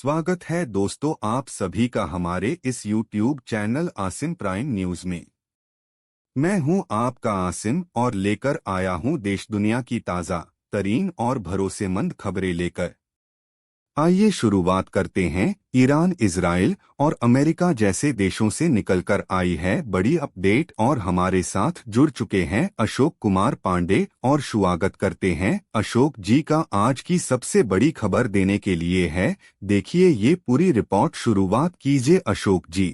स्वागत है दोस्तों आप सभी का हमारे इस YouTube channel Asim prime news में। मैं हूं आपका आसिम और लेकर आया हूं देश दुनिया की ताज़ा तरीन और भरोसेमंद खबरें लेकर। आइए शुरुआत करते हैं। ईरान, इजराइल और अमेरिका जैसे देशों से निकलकर आई है बड़ी अपडेट और हमारे साथ जुड़ चुके हैं अशोक कुमार पांडे और स्वागत करते हैं अशोक जी का आज की सबसे बड़ी खबर देने के लिए है। देखिए ये पूरी रिपोर्ट, शुरुआत कीजिए अशोक जी।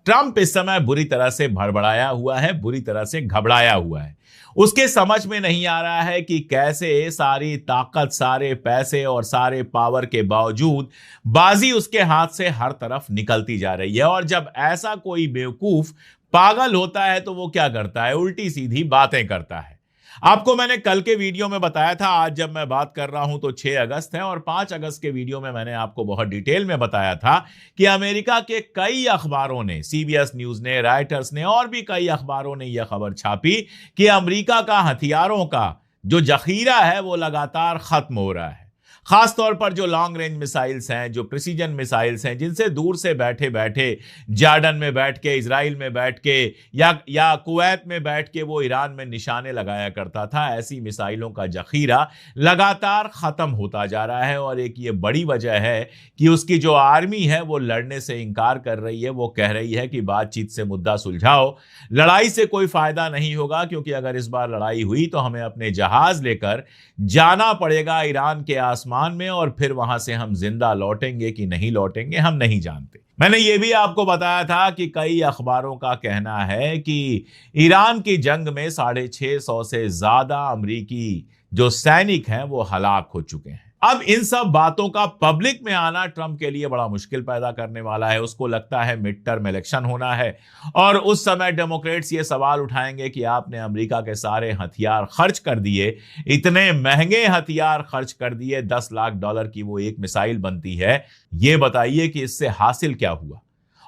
ट्रंप इस समय बुरी तरह से भड़बड़ाया हुआ है, बुरी तरह से घबराया हुआ है। उसके समझ में नहीं आ रहा है कि कैसे सारी ताकत, सारे पैसे और सारे पावर के बावजूद बाजी उसके हाथ से हर तरफ निकलती जा रही है। और जब ऐसा कोई बेवकूफ पागल होता है तो वो क्या करता है? उल्टी सीधी बातें करता है। आपको मैंने कल के वीडियो में बताया था, आज जब मैं बात कर रहा हूं तो 6 अगस्त है और 5 अगस्त के वीडियो में मैंने आपको बहुत डिटेल में बताया था कि अमेरिका के कई अखबारों ने, सीबीएस न्यूज ने, राइटर्स ने और भी कई अखबारों ने यह खबर छापी कि अमेरिका का हथियारों का जो जखीरा है वो लगातार खत्म हो रहा है। खासतौर पर जो लॉन्ग रेंज मिसाइल्स हैं, जो प्रिसीजन मिसाइल्स हैं, जिनसे दूर से बैठे बैठे जॉर्डन में बैठ के, इजराइल में बैठ के या कुवैत में बैठ के वो ईरान में निशाने लगाया करता था, ऐसी मिसाइलों का जखीरा लगातार खत्म होता जा रहा है। और एक ये बड़ी वजह है कि उसकी जो आर्मी है वो लड़ने से इंकार कर रही है। वो कह रही है कि बातचीत से मुद्दा सुलझाओ, लड़ाई से कोई फायदा नहीं होगा, क्योंकि अगर इस बार लड़ाई हुई तो हमें अपने जहाज लेकर जाना पड़ेगा ईरान के आसमान में और फिर वहां से हम जिंदा लौटेंगे कि नहीं लौटेंगे हम नहीं जानते। मैंने यह भी आपको बताया था कि कई अखबारों का कहना है कि ईरान की जंग में 650 से ज्यादा अमेरिकी जो सैनिक हैं वो हलाक हो चुके हैं। अब इन सब बातों का पब्लिक में आना ट्रंप के लिए बड़ा मुश्किल पैदा करने वाला है। उसको लगता है मिड टर्म इलेक्शन होना है और उस समय डेमोक्रेट्स ये सवाल उठाएंगे कि आपने अमेरिका के सारे हथियार खर्च कर दिए, इतने महंगे हथियार खर्च कर दिए, $10 लाख की वो एक मिसाइल बनती है, ये बताइए कि इससे हासिल क्या हुआ?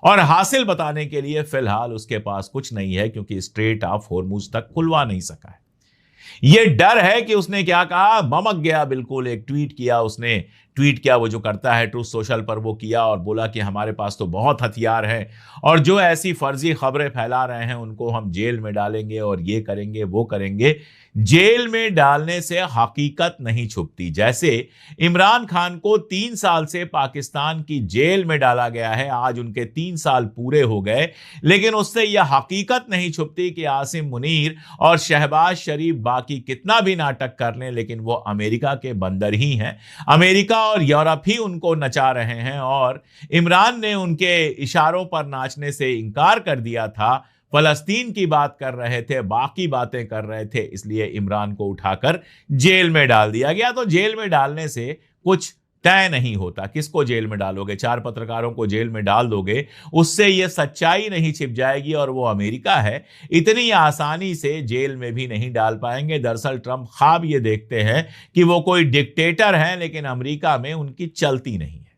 और हासिल बताने के लिए फिलहाल उसके पास कुछ नहीं है, क्योंकि स्ट्रेट ऑफ हॉर्मुज तक खुलवा नहीं सका है। ये डर है कि उसने क्या कहा, बमक गया बिल्कुल। एक ट्वीट किया उसने, ट्वीट किया वो जो करता है ट्रूथ सोशल पर, वो किया और बोला कि हमारे पास तो बहुत हथियार हैं और जो ऐसी फर्जी खबरें फैला रहे हैं उनको हम जेल में डालेंगे और ये करेंगे वो करेंगे। जेल में डालने से हकीकत नहीं छुपती। जैसे इमरान खान को 3 साल से पाकिस्तान की जेल में डाला गया है, आज उनके 3 साल पूरे हो गए, लेकिन उससे यह हकीकत नहीं छुपती कि आसिम मुनीर और शहबाज शरीफ बाकी कितना भी नाटक कर लें, लेकिन वो अमेरिका के बंदर ही हैं। अमेरिका और यूरोप ही उनको नचा रहे हैं और इमरान ने उनके इशारों पर नाचने से इनकार कर दिया था। फलस्तीन की बात कर रहे थे, बाकी बातें कर रहे थे, इसलिए इमरान को उठाकर जेल में डाल दिया गया। तो जेल में डालने से कुछ तय नहीं होता। किसको जेल में डालोगे? 4 पत्रकारों को जेल में डाल दोगे, उससे यह सच्चाई नहीं छिप जाएगी और वो अमेरिका है, इतनी आसानी से जेल में भी नहीं डाल पाएंगे। दरअसल ट्रंप ख्वाब ये देखते हैं कि वो कोई डिक्टेटर हैं, लेकिन अमेरिका में उनकी चलती नहीं है।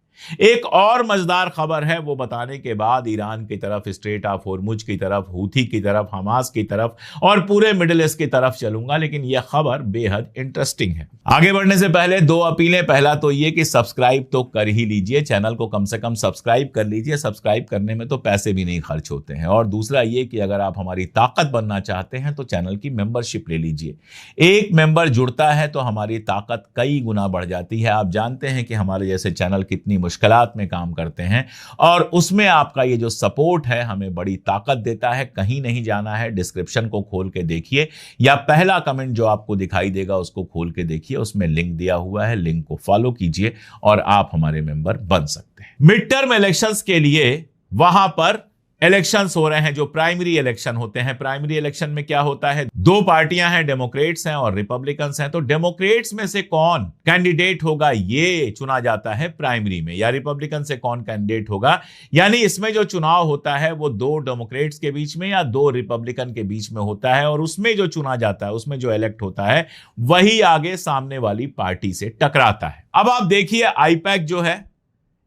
एक और मजेदार खबर है, वो बताने के बाद ईरान की तरफ, स्ट्रेट ऑफ हॉर्मुज की तरफ, हूथी की तरफ, हमास की तरफ और पूरे मिडिल ईस्ट की तरफ चलूंगा, लेकिन यह खबर बेहद इंटरेस्टिंग है। आगे बढ़ने से पहले 2 अपीलें। पहला तो यह कि सब्सक्राइब तो कर ही लीजिए, चैनल को कम से कम सब्सक्राइब कर लीजिए। सब्सक्राइब करने में तो पैसे भी नहीं खर्च होते हैं। और दूसरा यह कि अगर आप हमारी ताकत बनना चाहते हैं तो चैनल की मेंबरशिप ले लीजिए। एक मेंबर जुड़ता है तो हमारी ताकत कई गुना बढ़ जाती है। आप जानते हैं कि हमारे जैसे चैनल कितनी मुश्किलात में काम करते हैं और उसमें आपका ये जो सपोर्ट है हमें बड़ी ताकत देता है। कहीं नहीं जाना है, डिस्क्रिप्शन को खोल के देखिए या पहला कमेंट जो आपको दिखाई देगा उसको खोल के देखिए, उसमें लिंक दिया हुआ है, लिंक को फॉलो कीजिए और आप हमारे मेंबर बन सकते हैं। मिड टर्म इलेक्शंस के लिए वहां पर इलेक्शंस हो रहे हैं, जो प्राइमरी इलेक्शन होते हैं। प्राइमरी इलेक्शन में क्या होता है, 2 पार्टियां हैं, डेमोक्रेट्स हैं और रिपब्लिकन्स हैं। तो डेमोक्रेट्स में से कौन कैंडिडेट होगा ये चुना जाता है प्राइमरी में, या रिपब्लिकन से कौन कैंडिडेट होगा। यानी इसमें जो चुनाव होता है वो 2 डेमोक्रेट्स के बीच में या 2 रिपब्लिकन के बीच में होता है और उसमें जो चुना जाता है, उसमें जो इलेक्ट होता है, वही आगे सामने वाली पार्टी से टकराता है। अब आप देखिए, आईपैक जो है,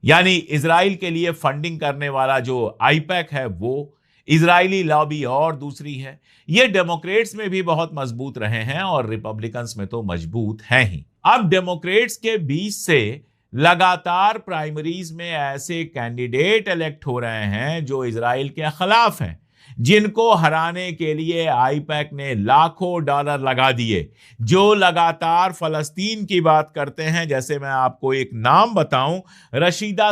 यानी इजराइल के लिए फंडिंग करने वाला जो आईपैक है, वो इजरायली लॉबी और दूसरी है। ये डेमोक्रेट्स में भी बहुत मजबूत रहे हैं और रिपब्लिकन्स में तो मजबूत हैं ही। अब डेमोक्रेट्स के बीच से लगातार प्राइमरीज में ऐसे कैंडिडेट इलेक्ट हो रहे हैं जो इजराइल के खिलाफ हैं, जिनको हराने के लिए आईपैक ने लाखों डॉलर लगा दिए, जो लगातार फलस्तीन की बात करते हैं। जैसे मैं आपको एक नाम बताऊं, राशिदा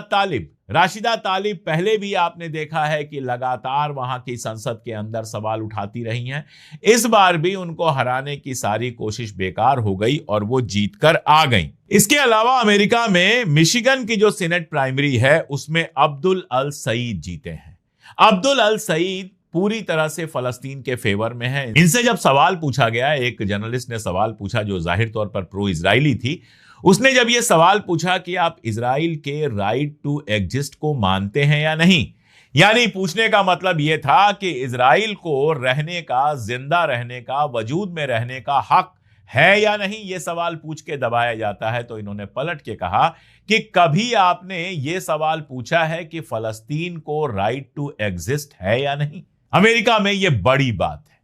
तालिब पहले भी आपने देखा है कि लगातार वहां की संसद के अंदर सवाल उठाती रही हैं। इस बार भी उनको हराने की सारी कोशिश बेकार हो गई और वो जीतकर आ गई। इसके अलावा अमेरिका में मिशिगन की जो सीनेट प्राइमरी है उसमें अब्दुल अल सईद जीते हैं। अब्दुल अल सईद पूरी तरह से फलस्तीन के फेवर में है। इनसे जब सवाल पूछा गया, एक जर्नलिस्ट ने सवाल पूछा जो जाहिर तौर पर प्रो इजरायली थी, उसने जब यह सवाल पूछा कि आप इजराइल के राइट टू एग्जिस्ट को मानते हैं या नहीं, यानी पूछने का मतलब यह था कि इजराइल को रहने का, जिंदा रहने का, वजूद में रहने का हक है या नहीं, यह सवाल पूछ के दबाया जाता है। तो इन्होंने पलट के कहा कि कभी आपने यह सवाल पूछा है कि फलस्तीन को राइट टू एग्जिस्ट है या नहीं। अमेरिका में यह बड़ी बात है।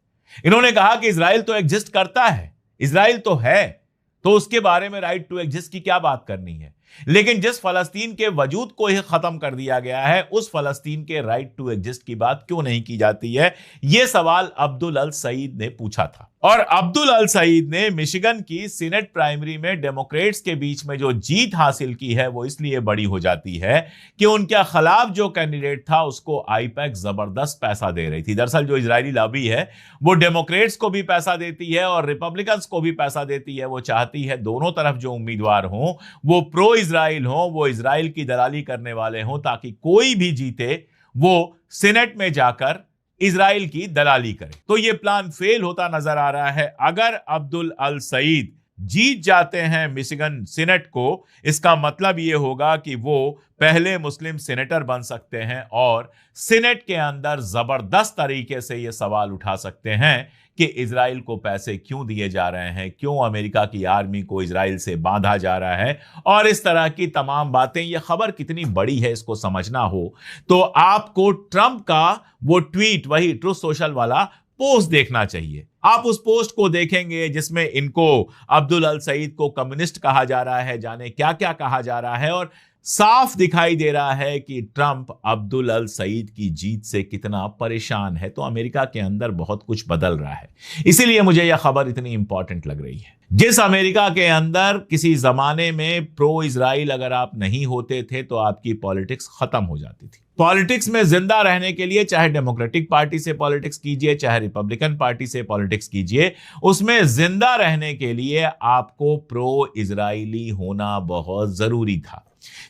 इन्होंने कहा कि इजराइल तो एग्जिस्ट करता है, इजराइल तो है, तो उसके बारे में राइट टू एग्जिस्ट की क्या बात करनी है। लेकिन जिस फलस्तीन के वजूद को ही खत्म कर दिया गया है, उस फलस्तीन के राइट टू एग्जिस्ट की बात क्यों नहीं की जाती है, यह सवाल अब्दुल अल सईद ने पूछा था। और अब्दुल अल सईद ने मिशिगन की सीनेट प्राइमरी में डेमोक्रेट्स के बीच में जो जीत हासिल की है वो इसलिए बड़ी हो जाती है कि उनके खिलाफ जो कैंडिडेट था उसको आईपैक जबरदस्त पैसा दे रही थी। दरअसल जो इजरायली लॉबी है वो डेमोक्रेट्स को भी पैसा देती है और रिपब्लिकन्स को भी पैसा देती है। वो चाहती है दोनों तरफ जो उम्मीदवार हों वो प्रो इजराइल हों, वो इजराइल की दलाली करने वाले हों, ताकि कोई भी जीते वो सीनेट में जाकर इजराइल की दलाली करे। तो यह प्लान फेल होता नजर आ रहा है। अगर अब्दुल अल सईद जीत जाते हैं मिशिगन सीनेट को, इसका मतलब यह होगा कि वो पहले मुस्लिम सीनेटर बन सकते हैं और सीनेट के अंदर जबरदस्त तरीके से यह सवाल उठा सकते हैं कि इजराइल को पैसे क्यों दिए जा रहे हैं, क्यों अमेरिका की आर्मी को इजराइल से बांधा जा रहा है, और इस तरह की तमाम बातें। यह खबर कितनी बड़ी है इसको समझना हो तो आपको ट्रंप का वो ट्वीट, वही ट्रुथ सोशल वाला पोस्ट देखना चाहिए। आप उस पोस्ट को देखेंगे जिसमें इनको, अब्दुल अल सईद को कम्युनिस्ट कहा जा रहा है, जाने क्या क्या कहा जा रहा है, और साफ दिखाई दे रहा है कि ट्रंप अब्दुल अल सईद की जीत से कितना परेशान है। तो अमेरिका के अंदर बहुत कुछ बदल रहा है, इसीलिए मुझे यह खबर इतनी इंपॉर्टेंट लग रही है। जिस अमेरिका के अंदर किसी जमाने में प्रो इजराइल अगर आप नहीं होते थे तो आपकी पॉलिटिक्स खत्म हो जाती थी। पॉलिटिक्स में जिंदा रहने के लिए चाहे डेमोक्रेटिक पार्टी से पॉलिटिक्स कीजिए, चाहे रिपब्लिकन पार्टी से पॉलिटिक्स कीजिए, उसमें जिंदा रहने के लिए आपको प्रो इजराइली होना बहुत जरूरी था।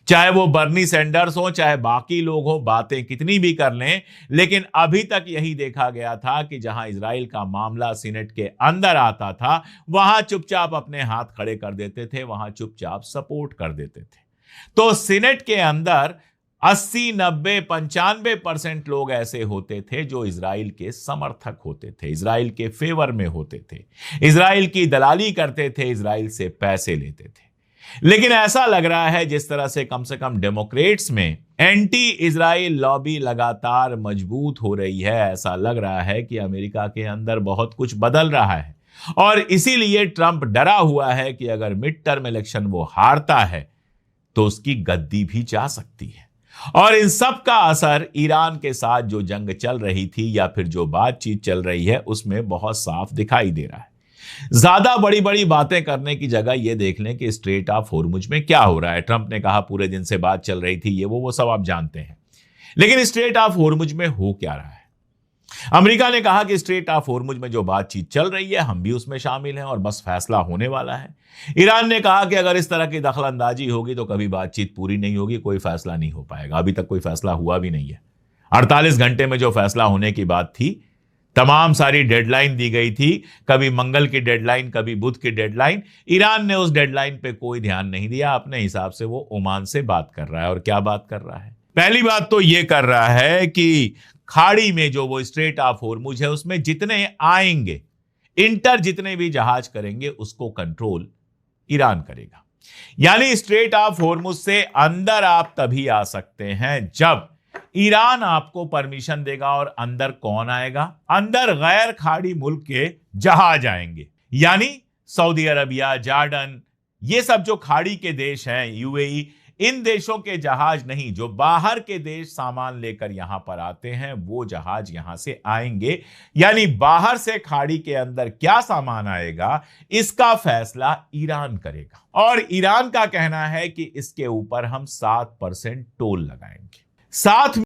चाहे वो बर्नी सैंडर्स हो, चाहे बाकी लोग हो, बातें कितनी भी कर लें, लेकिन अभी तक यही देखा गया था कि जहां इजराइल का मामला सीनेट के अंदर आता था वहां चुपचाप अपने हाथ खड़े कर देते थे, वहां चुपचाप सपोर्ट कर देते थे। तो सीनेट के अंदर 80, 90, 95% लोग ऐसे होते थे जो इजराइल के समर्थक होते थे, इजराइल के फेवर में होते थे, इजराइल की दलाली करते थे, इजराइल से पैसे लेते थे। लेकिन ऐसा लग रहा है जिस तरह से कम डेमोक्रेट्स में एंटी इजराइल लॉबी लगातार मजबूत हो रही है, ऐसा लग रहा है कि अमेरिका के अंदर बहुत कुछ बदल रहा है। और इसीलिए ट्रंप डरा हुआ है कि अगर मिड टर्म इलेक्शन वो हारता है तो उसकी गद्दी भी जा सकती है। और इन सब का असर ईरान के साथ जो जंग चल रही थी या फिर जो बातचीत चल रही है उसमें बहुत साफ दिखाई दे रहा है। ज्यादा बड़ी बड़ी बातें करने की जगह यह देख लें कि स्ट्रेट ऑफ होर्मुज में क्या हो रहा है। ट्रंप ने कहा पूरे दिन से बात चल रही थी, ये वो सब आप जानते हैं, लेकिन स्ट्रेट ऑफ होर्मुज में हो क्या रहा है। अमेरिका ने कहा कि स्ट्रेट ऑफ होर्मुज में जो बातचीत चल रही है हम भी उसमें शामिल हैं और बस फैसला होने वाला है। ईरान ने कहा कि अगर इस तरह की दखलंदाजी होगी तो कभी बातचीत पूरी नहीं होगी, कोई फैसला नहीं हो पाएगा। अभी तक कोई फैसला हुआ भी नहीं है। 48 घंटे में जो फैसला होने की बात थी, तमाम सारी डेडलाइन दी गई थी, कभी मंगल की डेडलाइन, कभी बुध की डेडलाइन। ईरान ने उस डेडलाइन पे कोई ध्यान नहीं दिया। अपने हिसाब से वो ओमान से बात कर रहा है। और क्या बात कर रहा है? पहली बात तो ये कर रहा है कि खाड़ी में जो वो स्ट्रेट ऑफ होर्मुज है उसमें जितने आएंगे, इंटर जितने भी जहाज करेंगे उसको कंट्रोल ईरान करेगा। यानी स्ट्रेट ऑफ होर्मुज से अंदर आप तभी आ सकते हैं जब ईरान आपको परमिशन देगा। और अंदर कौन आएगा? अंदर गैर खाड़ी मुल्क के जहाज आएंगे, यानी सऊदी अरबिया, जॉर्डन, ये सब जो खाड़ी के देश हैं, यूएई, इन देशों के जहाज नहीं, जो बाहर के देश सामान लेकर यहां पर आते हैं वो जहाज यहां से आएंगे। यानी बाहर से खाड़ी के अंदर क्या सामान आएगा इसका फैसला ईरान करेगा, और ईरान का कहना है कि इसके ऊपर हम 7% टोल लगाएंगे। साथ